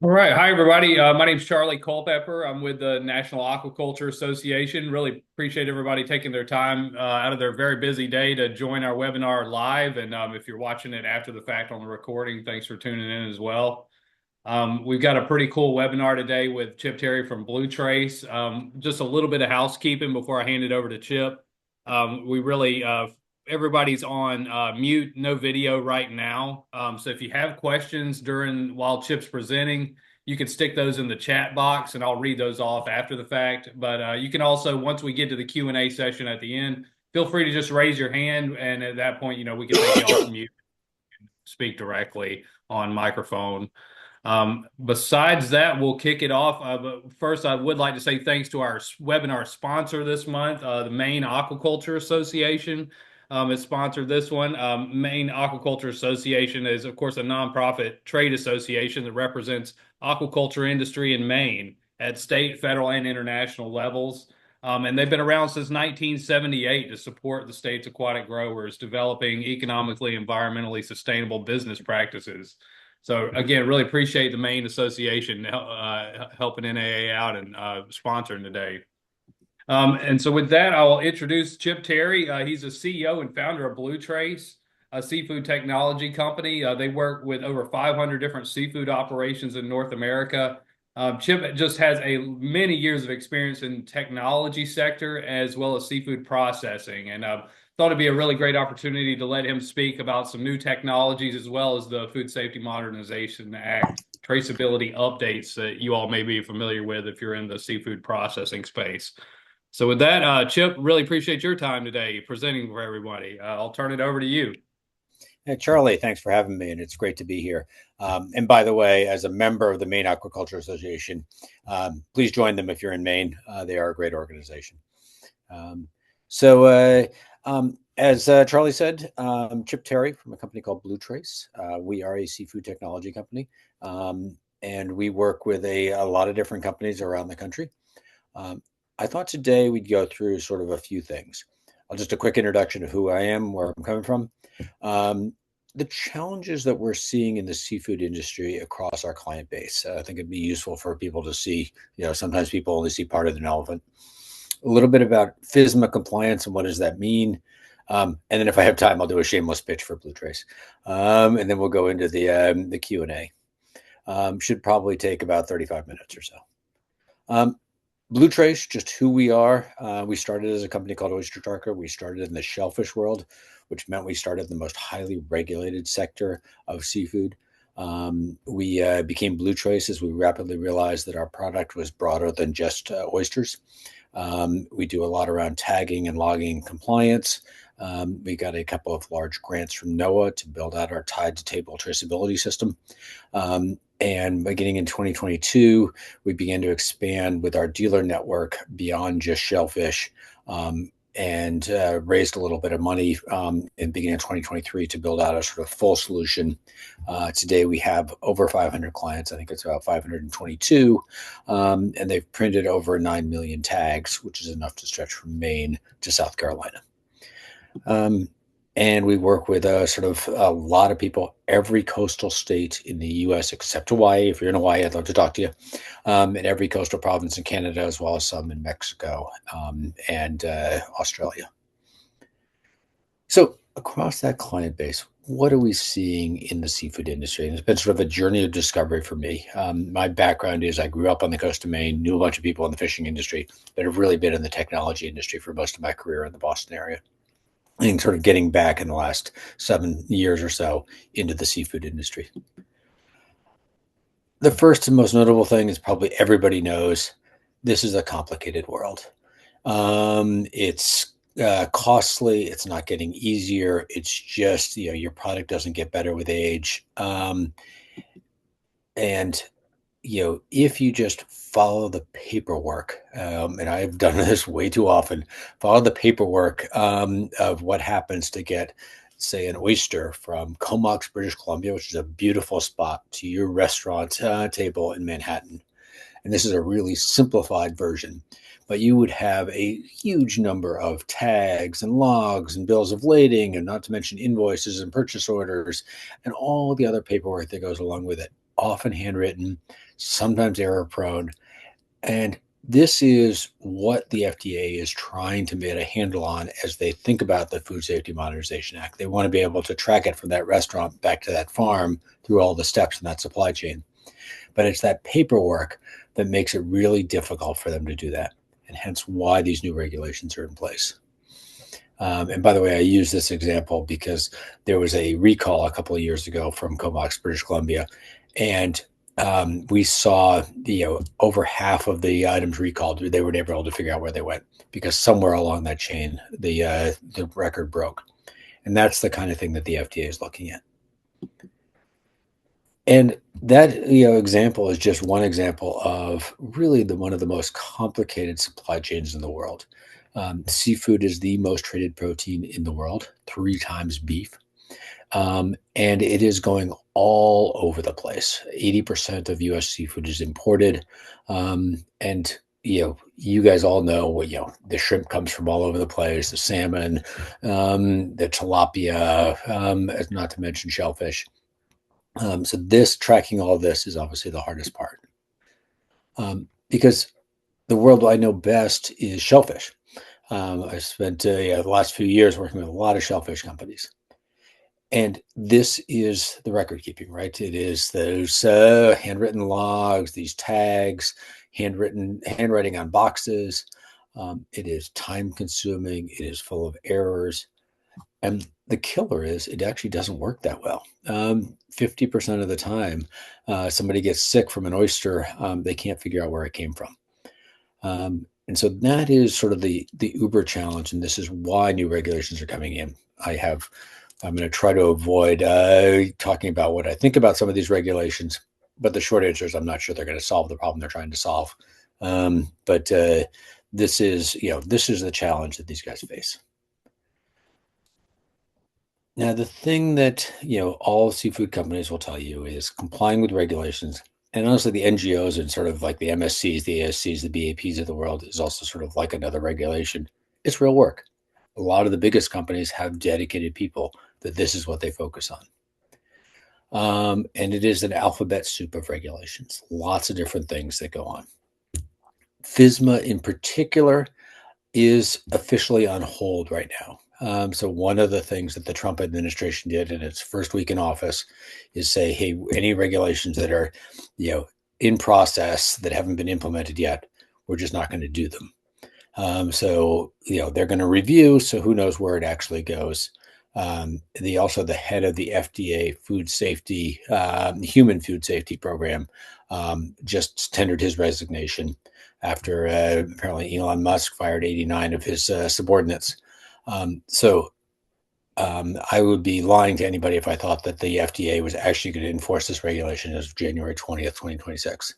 All right. Hi, everybody. My name's Charlie Culpepper. I'm with the National Aquaculture Association. Really appreciate everybody taking their time out of their very busy day to join our webinar live. And if you're watching it after the fact on the recording, thanks for tuning in as well. We've got a pretty cool webinar today with Chip Terry from Blue Trace. Just a little bit of housekeeping before I hand it over to Chip. We really everybody's on mute, no video right now. So if you have questions while Chip's presenting, you can stick those in the chat box, and I'll read those off after the fact. But you can also, once we get to the Q&A session at the end, feel free to just raise your hand, and at that point, we can take you off mute and speak directly on microphone. Besides that, we'll kick it off. But first, I would like to say thanks to our webinar sponsor this month, the Maine Aquaculture Association. Has sponsored this one. Maine Aquaculture Association is, of course, a nonprofit trade association that represents aquaculture industry in Maine at state, federal, and international levels. And they've been around since 1978 to support the state's aquatic growers developing economically, environmentally sustainable business practices. So again, really appreciate the Maine Association helping NAA out and sponsoring today. And so with that, I'll introduce Chip Terry. He's the CEO and founder of Blue Trace, a seafood technology company. They work with over 500 different seafood operations in North America. Chip just has many years of experience in technology sector as well as seafood processing, and thought it'd be a really great opportunity to let him speak about some new technologies as well as the Food Safety Modernization Act traceability updates that you all may be familiar with if you're in the seafood processing space. So with that, Chip, really appreciate your time today presenting for everybody. I'll turn it over to you. Hey, Charlie, thanks for having me, and it's great to be here. And by the way, as a member of the Maine Aquaculture Association, please join them if you're in Maine. They are a great organization. As Charlie said, Chip Terry from a company called Blue Trace. We are a seafood technology company, and we work with a lot of different companies around the country. I thought today we'd go through sort of a few things. Just a quick introduction of who I am, where I'm coming from. The challenges that we're seeing in the seafood industry across our client base. I think it'd be useful for people to see, sometimes people only see part of an elephant. A little bit about FSMA compliance and what does that mean. And then if I have time, I'll do a shameless pitch for Blue Trace. And then we'll go into the Q&A. Should probably take about 35 minutes or so. Blue Trace, just who we are. We started as a company called Oyster Darker. We started in the shellfish world, which meant we started in the most highly regulated sector of seafood. We became Blue Trace as we rapidly realized that our product was broader than just oysters. We do a lot around tagging and logging compliance. We got a couple of large grants from NOAA to build out our tide to table traceability system. And beginning in 2022, we began to expand with our dealer network beyond just shellfish, and raised a little bit of money in beginning of 2023 to build out a sort of full solution. Today we have over 500 clients. I think it's about 522, and they've printed over 9 million tags, which is enough to stretch from Maine to South Carolina. And we work with sort of a lot of people, every coastal state in the U.S. except Hawaii. If you're in Hawaii, I'd love to talk to you. And every coastal province in Canada, as well as some in Mexico and Australia. So across that client base, what are we seeing in the seafood industry? And it's been sort of a journey of discovery for me. My background is I grew up on the coast of Maine, knew a bunch of people in the fishing industry, but have really been in the technology industry for most of my career in the Boston area. And sort of getting back in the last 7 years or so into the seafood industry. The first and most notable thing is probably everybody knows this is a complicated world. It's costly. It's not getting easier. It's just, your product doesn't get better with age. And if you just follow the paperwork, and I've done this way too often, follow the paperwork of what happens to get, say, an oyster from Comox, British Columbia, which is a beautiful spot, to your restaurant table in Manhattan. And this is a really simplified version, but you would have a huge number of tags and logs and bills of lading, and not to mention invoices and purchase orders and all the other paperwork that goes along with it. often handwritten, sometimes error prone. And this is what the FDA is trying to get a handle on as they think about the Food Safety Modernization Act. They want to be able to track it from that restaurant back to that farm through all the steps in that supply chain. But it's that paperwork that makes it really difficult for them to do that, and hence why these new regulations are in place. And by the way, I use this example because there was a recall a couple of years ago from Comox, British Columbia, and we saw over half of the items recalled. They were never able to figure out where they went because somewhere along that chain, the record broke, and that's the kind of thing that the FDA is looking at. And that example is just one example of really one of the most complicated supply chains in the world. Seafood is the most traded protein in the world, 3 times beef. And it is going all over the place. 80% of U.S. seafood is imported. And you guys all know what, the shrimp comes from all over the place, the salmon, the tilapia, not to mention shellfish. So tracking all this is obviously the hardest part. Because the world I know best is shellfish. I spent the last few years working with a lot of shellfish companies. And this is the record keeping, right? It is those handwritten logs, these tags, handwriting on boxes. It is time consuming. It is full of errors. And the killer is it actually doesn't work that well. 50% of the time, somebody gets sick from an oyster. They can't figure out where it came from. And so that is sort of the uber challenge. And this is why new regulations are coming in. I'm going to try to avoid talking about what I think about some of these regulations, but the short answer is I'm not sure they're going to solve the problem they're trying to solve. But this is the challenge that these guys face. Now, the thing that all seafood companies will tell you is complying with regulations, and honestly, the NGOs and sort of like the MSCs, the ASCs, the BAPs of the world is also sort of like another regulation. It's real work. A lot of the biggest companies have dedicated people that this is what they focus on. And it is an alphabet soup of regulations, lots of different things that go on. FSMA in particular is officially on hold right now. So one of the things that the Trump administration did in its first week in office is say, hey, any regulations that are, in process that haven't been implemented yet, we're just not going to do them. So they're going to review. So who knows where it actually goes. The head of the FDA food safety, human food safety program, just tendered his resignation after apparently Elon Musk fired 89 of his subordinates. So I would be lying to anybody if I thought that the FDA was actually going to enforce this regulation as of January 20th, 2026.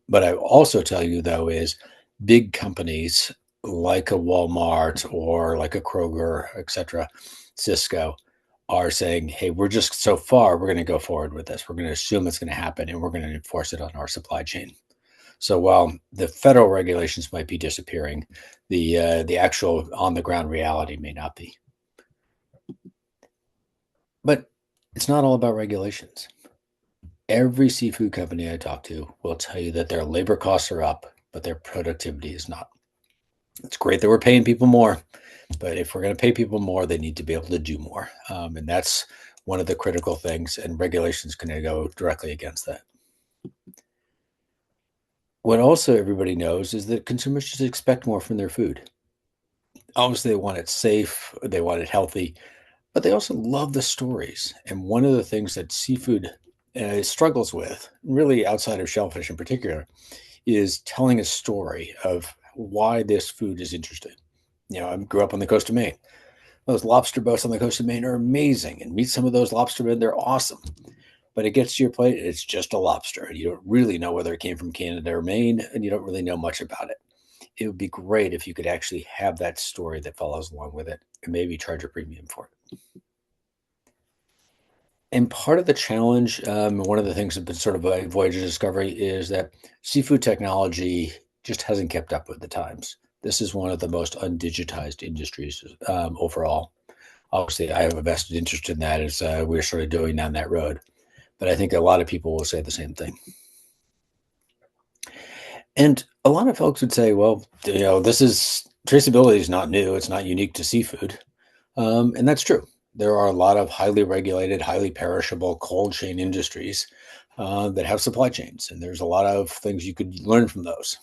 But I also tell you, though, is big companies like a Walmart or like a Kroger, et cetera, Cisco, are saying, hey, we're going to go forward with this. We're going to assume it's going to happen, and we're going to enforce it on our supply chain. So while the federal regulations might be disappearing, the actual on-the-ground reality may not be. But it's not all about regulations. Every seafood company I talk to will tell you that their labor costs are up, but their productivity is not. It's great that we're paying people more, but if we're going to pay people more, they need to be able to do more. And that's one of the critical things, and regulations can go directly against that. What also everybody knows is that consumers should expect more from their food. Obviously, they want it safe, they want it healthy, but they also love the stories. And one of the things that seafood struggles with, really outside of shellfish in particular, is telling a story of why this food is interesting. I grew up on the coast of Maine. Those lobster boats on the coast of Maine are amazing, and meet some of those lobstermen, they're awesome. But it gets to your plate, and it's just a lobster, and you don't really know whether it came from Canada or Maine, and you don't really know much about it. It would be great if you could actually have that story that follows along with it, and maybe charge a premium for it. And part of the challenge, one of the things that's been sort of a voyage of discovery, is that seafood technology just hasn't kept up with the times. This is one of the most undigitized industries overall. Obviously, I have a vested interest in that as we're sort of going down that road. but I think a lot of people will say the same thing. And a lot of folks would say, well, traceability is not new. It's not unique to seafood. And that's true. There are a lot of highly regulated, highly perishable cold chain industries that have supply chains, and there's a lot of things you could learn from those.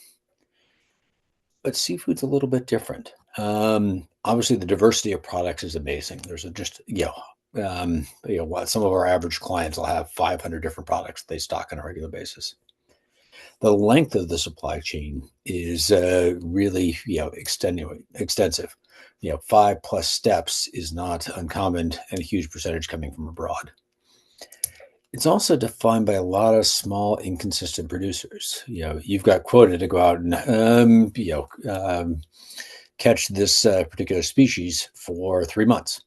But seafood's a little bit different. Obviously, the diversity of products is amazing. There's some of our average clients will have 500 different products they stock on a regular basis. The length of the supply chain is really, extensive. 5+ steps is not uncommon, and a huge percentage coming from abroad. It's also defined by a lot of small, inconsistent producers. You've got quota to go out and catch this particular species for 3 months.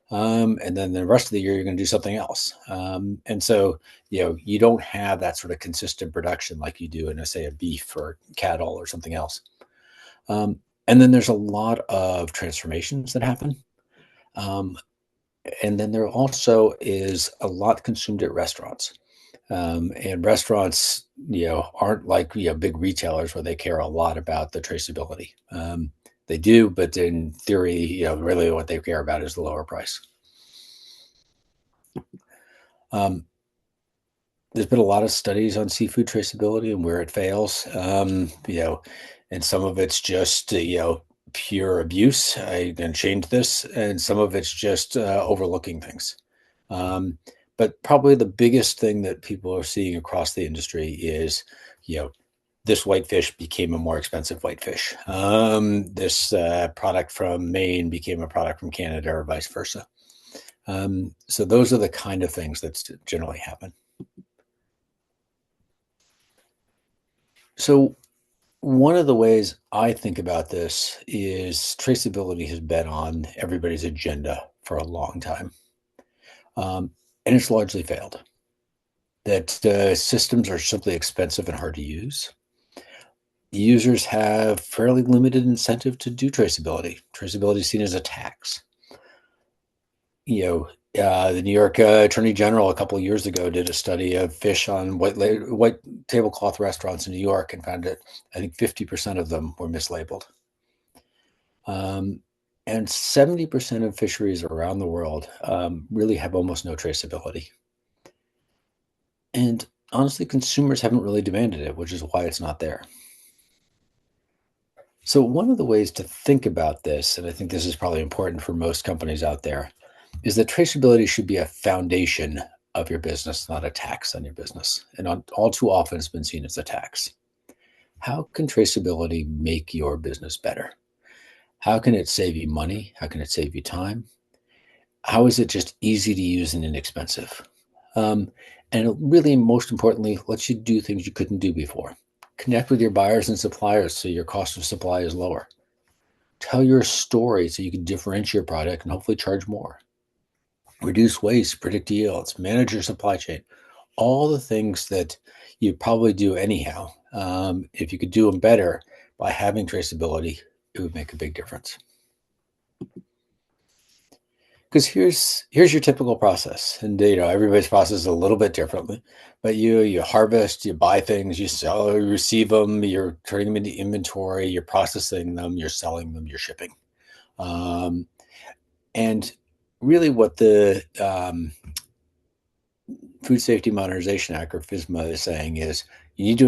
And then the rest of the year, you're going to do something else. And so, you don't have that sort of consistent production like you do in, say, a beef or cattle or something else. And then there's a lot of transformations that happen. And then there also is a lot consumed at restaurants. And restaurants, aren't like, big retailers where they care a lot about the traceability. They do, but in theory, really what they care about is the lower price. There's been a lot of studies on seafood traceability and where it fails. And some of it's just, pure abuse. I can change this, and some of it's just overlooking things. But probably the biggest thing that people are seeing across the industry is, this whitefish became a more expensive whitefish. This product from Maine became a product from Canada, or vice versa. So those are the kind of things that generally happen. So one of the ways I think about this is traceability has been on everybody's agenda for a long time. And it's largely failed. That systems are simply expensive and hard to use. Users have fairly limited incentive to do traceability. Traceability is seen as a tax. The New York Attorney General a couple of years ago did a study of fish on white tablecloth restaurants in New York and found that I think 50% of them were mislabeled. And 70% of fisheries around the world really have almost no traceability. And honestly, consumers haven't really demanded it, which is why it's not there. So one of the ways to think about this, and I think this is probably important for most companies out there, is that traceability should be a foundation of your business, not a tax on your business. And all too often it's been seen as a tax. How can traceability make your business better? How can it save you money? How can it save you time? How is it just easy to use and inexpensive? And it really, most importantly, lets you do things you couldn't do before. Connect with your buyers and suppliers so your cost of supply is lower. Tell your story so you can differentiate your product and hopefully charge more. Reduce waste, predict yields, manage your supply chain. All the things that you probably do anyhow. If you could do them better by having traceability, it would make a big difference. Because here's your typical process, and everybody's process is a little bit differently. But you harvest, you buy things, you sell, you receive them, you're turning them into inventory, you're processing them, you're selling them, you're shipping. And really, what the Food Safety Modernization Act, or FSMA, is saying is you need to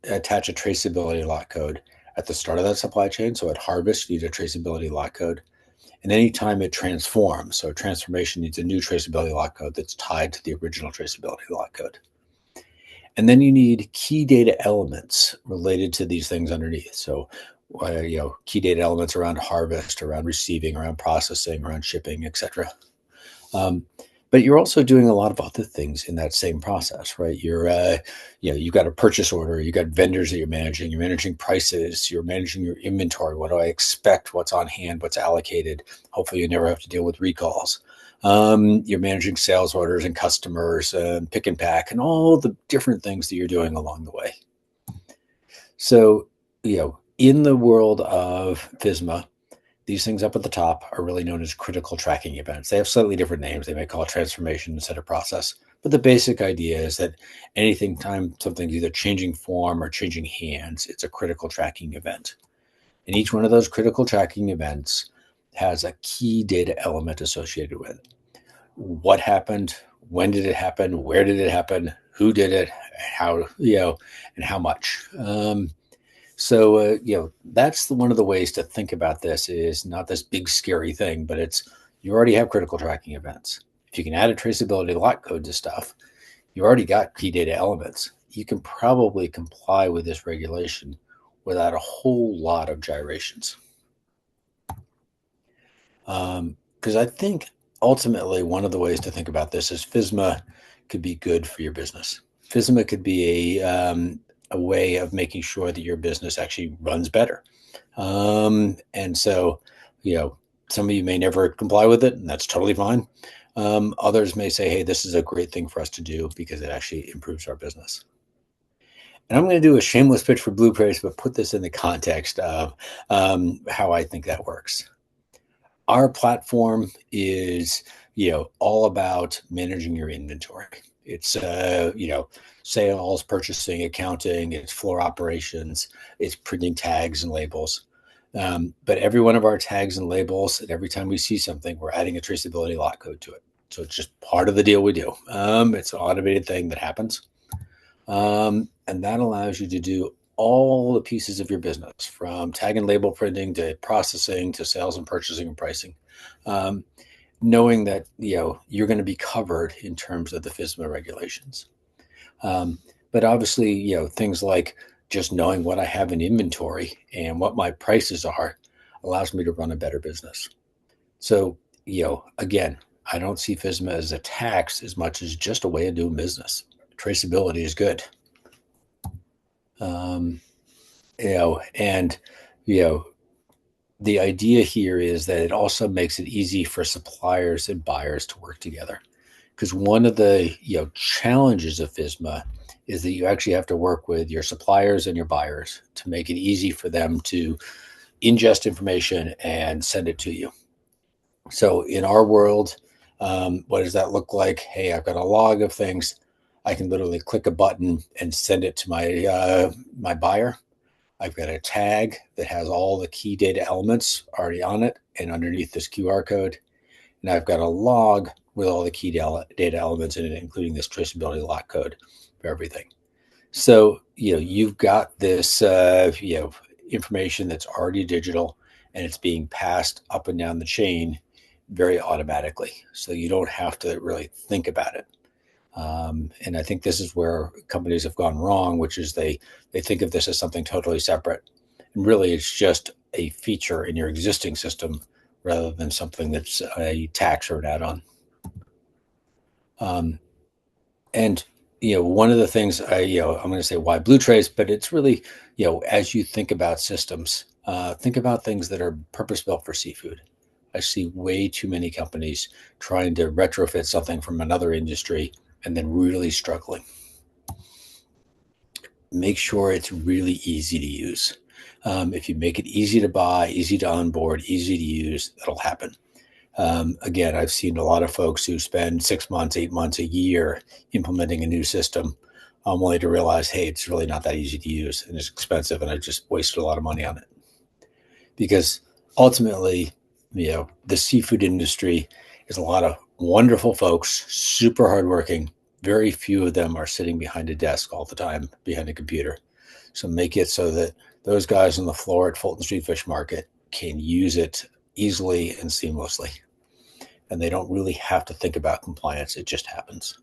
attach a traceability lot code at the start of that supply chain. So at harvest, you need a traceability lot code. And anytime it transforms, so transformation needs a new traceability lot code that's tied to the original traceability lot code. And then you need key data elements related to these things underneath. So, key data elements around harvest, around receiving, around processing, around shipping, etc. But you're also doing a lot of other things in that same process, right? You've got a purchase order, you've got vendors that you're managing prices, you're managing your inventory. What do I expect? What's on hand? What's allocated? Hopefully you never have to deal with recalls. You're managing sales orders and customers, pick and pack, and all the different things that you're doing along the way. So, in the world of FSMA, these things up at the top are really known as critical tracking events. They have slightly different names. They may call it transformation instead of process, But the basic idea is that anything time something's either changing form or changing hands, it's a critical tracking event. And each one of those critical tracking events has a key data element associated with it. What happened? When did it happen? Where did it happen? Who did it? How, and how much? That's one of the ways to think about this is not this big scary thing, but it's you already have critical tracking events. If you can add a traceability lot code to stuff, you already got key data elements. You can probably comply with this regulation without a whole lot of gyrations. Because I think ultimately one of the ways to think about this is FSMA could be good for your business. FSMA could be a way of making sure that your business actually runs better. And so, some of you may never comply with it, and that's totally fine. Others may say, hey, this is a great thing for us to do because it actually improves our business. And I'm going to do a shameless pitch for Blue Trace, but put this in the context of how I think that works. Our platform is, all about managing your inventory. It's, sales, purchasing, accounting, it's floor operations, it's printing tags and labels. But every one of our tags and labels, and every time we see something, we're adding a traceability lot code to it. So it's just part of the deal we do. It's an automated thing that happens. And that allows you to do all the pieces of your business, from tag and label printing to processing to sales and purchasing and pricing, knowing that you're going to be covered in terms of the FSMA regulations. But obviously, things like just knowing what I have in inventory and what my prices are allows me to run a better business. So, again, I don't see FSMA as a tax as much as just a way of doing business. Traceability is good. The idea here is that it also makes it easy for suppliers and buyers to work together. Because one of the challenges of FSMA is that you actually have to work with your suppliers and your buyers to make it easy for them to ingest information and send it to you. So in our world, what does that look like? Hey, I've got a log of things. I can literally click a button and send it to my buyer. I've got a tag that has all the key data elements already on it and underneath this QR code. And I've got a log with all the key data elements in it, including this traceability lot code for everything. So, you've got this, information that's already digital and it's being passed up and down the chain very automatically. So you don't have to really think about it. And I think this is where companies have gone wrong, which is they think of this as something totally separate. And really, it's just a feature in your existing system rather than something that's a tax or an add-on. And one of the things I'm going to say why Blue Trace, but it's really, as you think about systems, think about things that are purpose-built for seafood. I see way too many companies trying to retrofit something from another industry and then really struggling. Make sure it's really easy to use. If you make it easy to buy, easy to onboard, easy to use, that'll happen. Again, I've seen a lot of folks who spend 6 months, 8 months, a year implementing a new system, only to realize, hey, it's really not that easy to use and it's expensive, and I just wasted a lot of money on it. Because ultimately, the seafood industry is a lot of wonderful folks, super hardworking. Very few of them are sitting behind a desk all the time, behind a computer. So make it so that those guys on the floor at Fulton Street Fish Market can use it easily and seamlessly. And they don't really have to think about compliance. It just happens.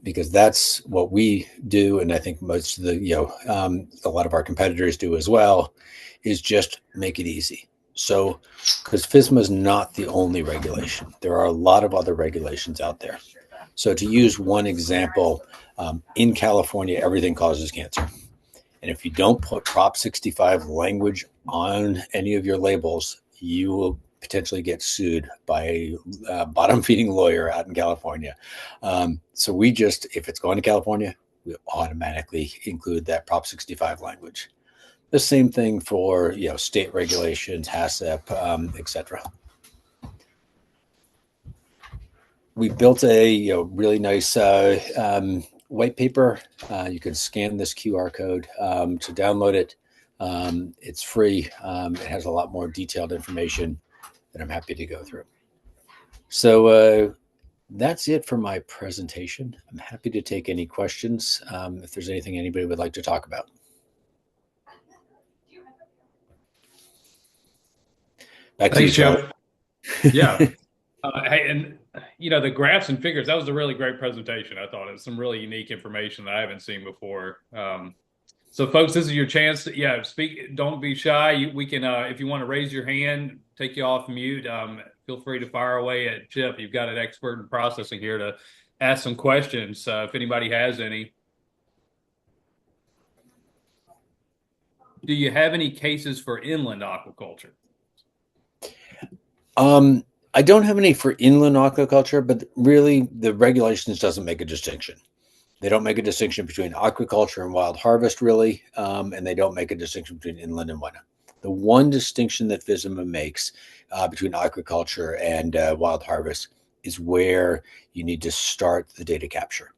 Because that's what we do. And I think most of a lot of our competitors do as well, is just make it easy. So, because FSMA is not the only regulation, there are a lot of other regulations out there. So to use one example, in California, everything causes cancer. And if you don't put Prop 65 language on any of your labels, you will potentially get sued by a bottom feeding lawyer out in California. So if it's going to California, we automatically include that Prop 65 language. The same thing for state regulations, HACCP, etc. we built a really nice white paper. You can scan this QR code to download it. It's free. It has a lot more detailed information that I'm happy to go through. So that's it for my presentation. I'm happy to take any questions if there's anything anybody would like to talk about. Back to you, Thanks, Charlie. Chip. Yeah. Hey, and the graphs and figures, that was a really great presentation. I thought it was some really unique information that I haven't seen before. So folks, this is your chance to, speak. Don't be shy. We can, if you want to raise your hand, take you off mute. Feel free to fire away at Chip. You've got an expert in processing here to ask some questions, if anybody has any. Do you have any cases for inland aquaculture? I don't have any for inland aquaculture, but really the regulations doesn't make a distinction. They don't make a distinction between aquaculture and wild harvest, really, and they don't make a distinction between inland and whatnot. The one distinction that FSMA makes between aquaculture and wild harvest is where you need to start the data capture.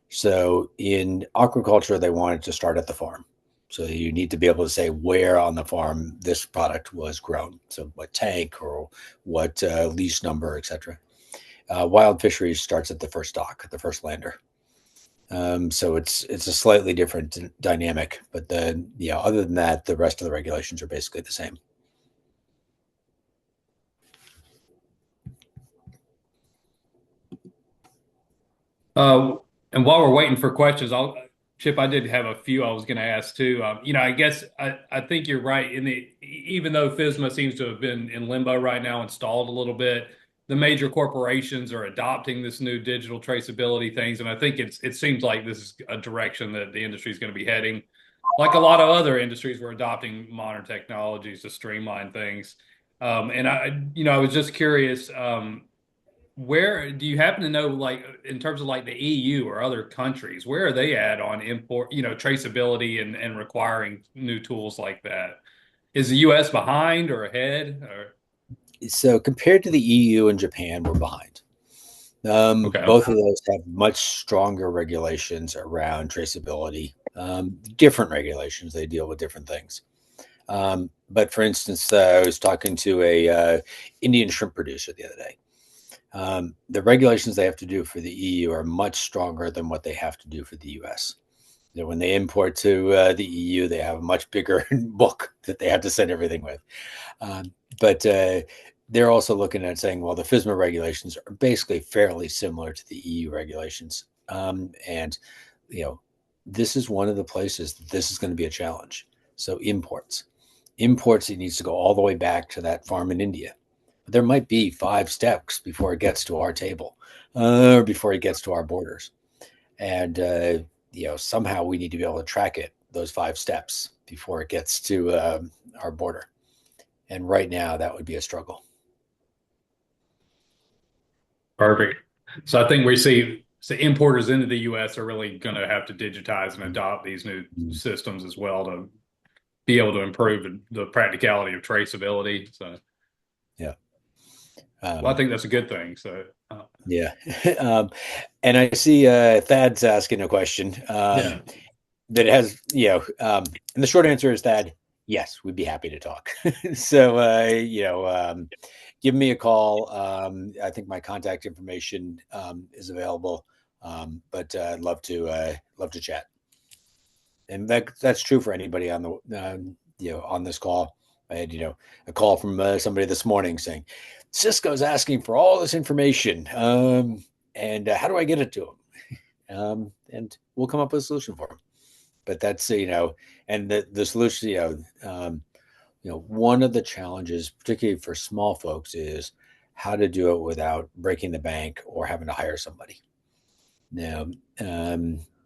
So in aquaculture, they wanted to start at the farm. So you need to be able to say where on the farm this product was grown. So what tank or what lease number, etc. Wild fisheries starts at the first dock, the first lander. So it's a slightly different dynamic, but then other than that, the rest of the regulations are basically the same. And while we're waiting for questions, Chip, I did have a few I was going to ask too. I guess I think you're right even though FSMA seems to have been in limbo right now and stalled a little bit, the major corporations are adopting this new digital traceability things, and I think it seems like this is a direction that the industry is going to be heading. Like a lot of other industries, we're adopting modern technologies to streamline things. And I was just curious. Where do you happen to know, like in terms of like the EU or other countries, where are they at on import, traceability and requiring new tools like that? Is the US behind or ahead? Or So compared to the EU and Japan, we're behind. okay, Both of those have much stronger regulations around traceability. Different regulations, they deal with different things. But for instance, I was talking to a Indian shrimp producer the other day. The regulations they have to do for the EU are much stronger than what they have to do for the US. When they import to the EU, they have a much bigger book that they have to send everything with. But they're also looking at saying, well, the FSMA regulations are basically fairly similar to the EU regulations. And this is one of the places that this is going to be a challenge. So imports, it needs to go all the way back to that farm in India. There might be 5 steps before it gets to our table, or before it gets to our borders. And somehow we need to be able to track those 5 steps before it gets to our border. And right now, that would be a struggle. perfect. So I think we see importers into the US are really going to have to digitize and adopt these new systems as well to be able to improve the practicality of traceability. So Yeah. well, I think that's a good thing. So Yeah. And I see Thad's asking a question yeah. that has, and the short answer is, Thad, yes, we'd be happy to talk. So, give me a call. I think my contact information is available, but I'd love to chat. And that's true for anybody on the on this call. I had a call from somebody this morning saying Cisco's asking for all this information, and how do I get it to them? And we'll come up with a solution for them. But that's and the solution, one of the challenges, particularly for small folks, is how to do it without breaking the bank or having to hire somebody. Now,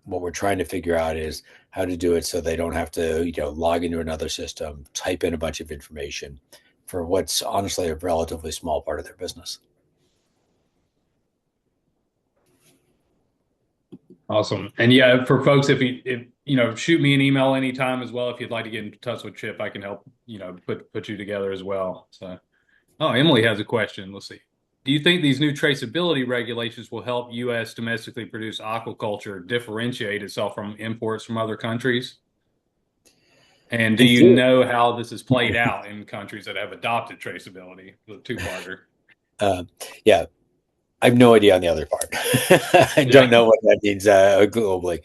what we're trying to figure out is how to do it so they don't have to, log into another system, type in a bunch of information for what's honestly a relatively small part of their business. Awesome. And yeah, for folks, if shoot me an email anytime as well. If you'd like to get in touch with Chip, I can help, put you together as well. So, oh, Emily has a question. Let's see. Do you think these new traceability regulations will help U.S. domestically produced aquaculture differentiate itself from imports from other countries? And do In you theory, know how this is played out in countries that have adopted traceability? The two-parter. uh, yeah, I have no idea on the other part. I don't Yeah. know what that means globally.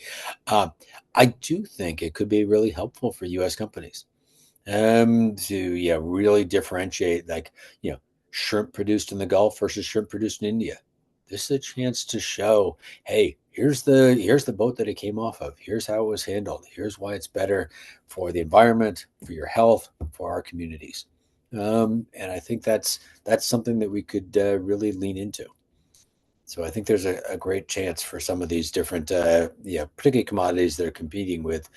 Um, I do think it could be really helpful for U.S. companies to really differentiate, like, shrimp produced in the Gulf versus shrimp produced in India. This is a chance to show, hey, here's the boat that it came off of. Here's how it was handled. Here's why it's better for the environment, for your health, for our communities. And I think that's something that we could really lean into. So I think there's a great chance for some of these different, particularly commodities that are competing with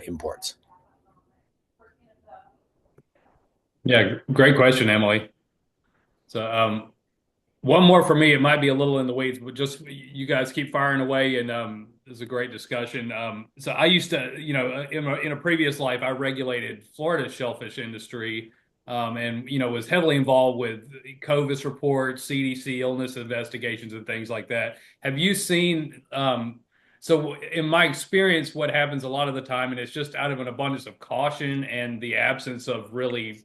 imports. Yeah, great question, Emily. So, one more for me. It might be a little in the weeds, but just you guys keep firing away, and it's a great discussion. So I used to, in a previous life, I regulated Florida's shellfish industry, and was heavily involved with COVIS reports, CDC illness investigations, and things like that. Have you seen? So in my experience, what happens a lot of the time, and it's just out of an abundance of caution and the absence of really,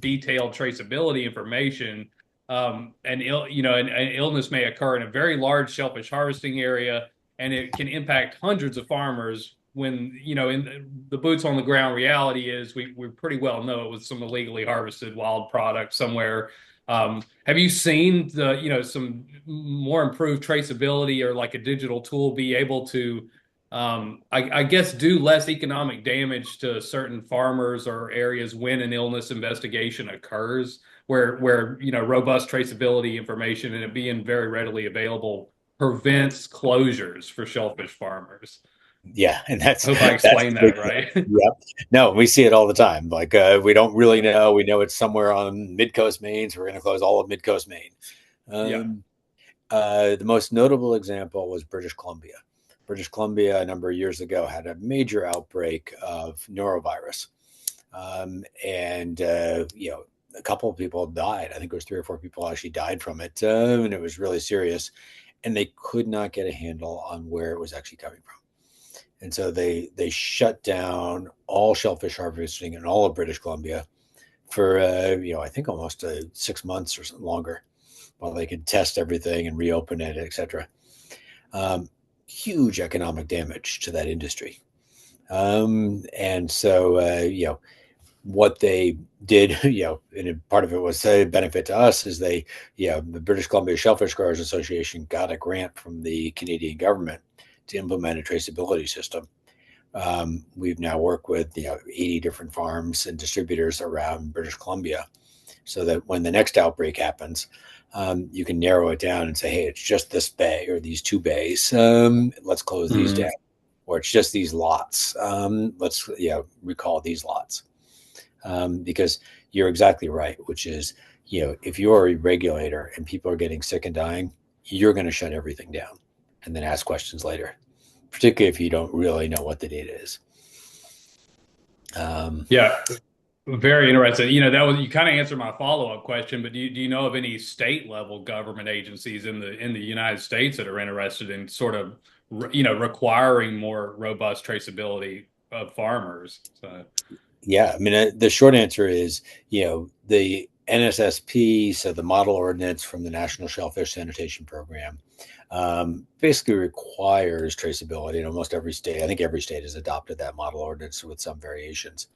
detailed traceability information, an illness may occur in a very large shellfish harvesting area, and it can impact hundreds of farmers. When in the boots on the ground reality is we pretty well know it was some illegally harvested wild product somewhere. Have you seen some more improved traceability or like a digital tool be able to I guess do less economic damage to certain farmers or areas when an illness investigation occurs, where robust traceability information and it being very readily available prevents closures for shellfish farmers? Yeah, and I hope I that's explained the big that thing. right. Yep. No, we see it all the time. Like we don't really know. We know it's somewhere on mid-coast Maine, so we're going to close all of mid-coast Maine. Yeah. Um, the most notable example was British Columbia. British Columbia a number of years ago had a major outbreak of norovirus, and a couple of people died. I think it was 3 or 4 people actually died from it, and it was really serious. And they could not get a handle on where it was actually coming from. And so they shut down all shellfish harvesting in all of British Columbia for I think almost 6 months or something longer, while they could test everything and reopen it, etc. Huge economic damage to that industry. And so what they did, and part of it was a benefit to us, is the British Columbia Shellfish Growers Association got a grant from the Canadian government to implement a traceability system. We've now worked with 80 different farms and distributors around British Columbia, so that when the next outbreak happens, you can narrow it down and say, hey, it's just this bay or these 2 bays. Let's close these down. Mhm. Or it's just these lots. Let's recall these lots. Because you're exactly right, which is, if you're a regulator and people are getting sick and dying, you're going to shut everything down and then ask questions later, particularly if you don't really know what the data is. Yeah. Very interesting. That was, you kind of answered my follow-up question, but do you know of any state level government agencies in the United States that are interested in sort of requiring more robust traceability of farmers? So, Yeah, I mean, the short answer is, the NSSP, so the model ordinance from the National Shellfish Sanitation Program, basically requires traceability in almost every state. I think every state has adopted that model ordinance with some variations.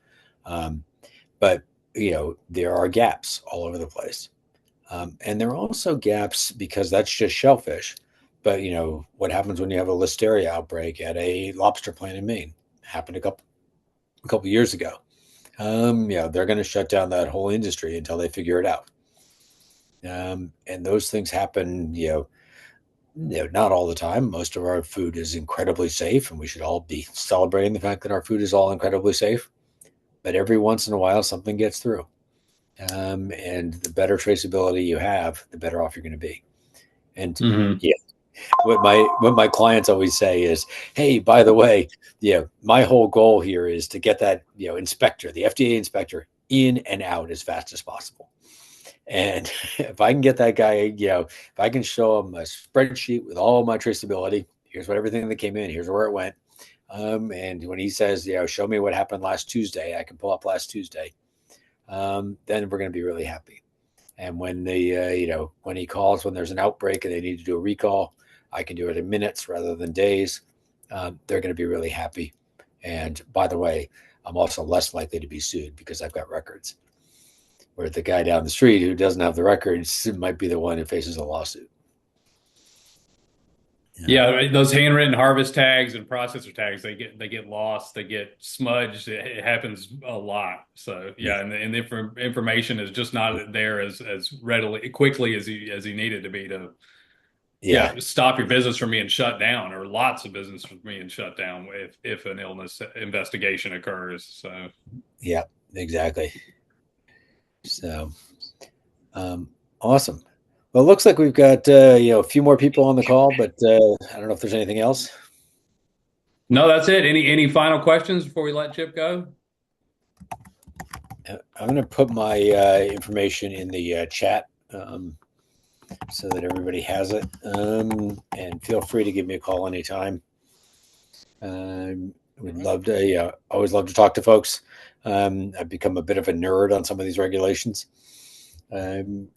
Um, but, there are gaps all over the place. And there are also gaps because that's just shellfish. But, what happens when you have a listeria outbreak at a lobster plant in Maine? Happened a couple years ago. They're going to shut down that whole industry until they figure it out. And those things happen, not all the time. Most of our food is incredibly safe, and we should all be celebrating the fact that our food is all incredibly safe. But every once in a while, something gets through. And the better traceability you have, the better off you're going to be. And mhm. yeah, what my clients always say is, hey, by the way, my whole goal here is to get that inspector, the FDA inspector, in and out as fast as possible. And if I can get that guy, if I can show him a spreadsheet with all my traceability, here's what everything that came in, here's where it went. And when he says, show me what happened last Tuesday, I can pull up last Tuesday. Then we're going to be really happy. And when when he calls, when there's an outbreak and they need to do a recall, I can do it in minutes rather than days. They're going to be really happy. And by the way, I'm also less likely to be sued because I've got records. Where the guy down the street who doesn't have the records might be the one who faces a lawsuit. Yeah, those handwritten harvest tags and processor tags, they get lost, they get smudged. It happens a lot. So Yeah. yeah, and the information is just not there as readily quickly as he needed to be to Yeah. stop your business from being shut down, or lots of business from being shut down if an illness investigation occurs. So Yeah, exactly. So, um, awesome. Well, it looks like we've got a few more people on the call, but I don't know if there's anything else. no, that's it. Any final questions before we let Chip go? I'm going to put my information in the chat so that everybody has it. And feel free to give me a call anytime. We'd love to, always love to talk to folks. I've become a bit of a nerd on some of these regulations. And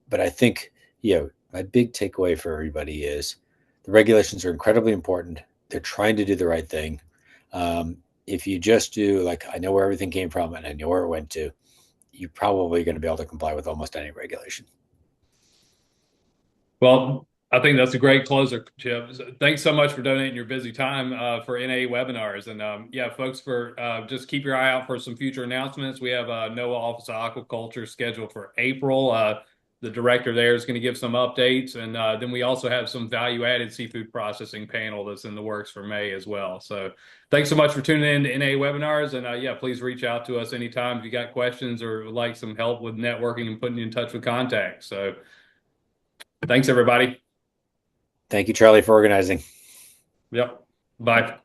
but I think, my big takeaway for everybody is the regulations are incredibly important. They're trying to do the right thing. If you just do like, I know where everything came from and I know where it went to, you're probably going to be able to comply with almost any regulation. Well, I think that's a great closer, Chip. Thanks so much for donating your busy time for NA webinars. And yeah, folks, for just keep your eye out for some future announcements. We have NOAA Office of Aquaculture scheduled for April. The director there is going to give some updates. And then we also have some value-added seafood processing panel that's in the works for May as well. So thanks so much for tuning in to NA webinars. And yeah, please reach out to us anytime if you got questions or would like some help with networking and putting you in touch with contacts. So thanks, everybody. Thank you, Charlie, for organizing. Yep. Bye.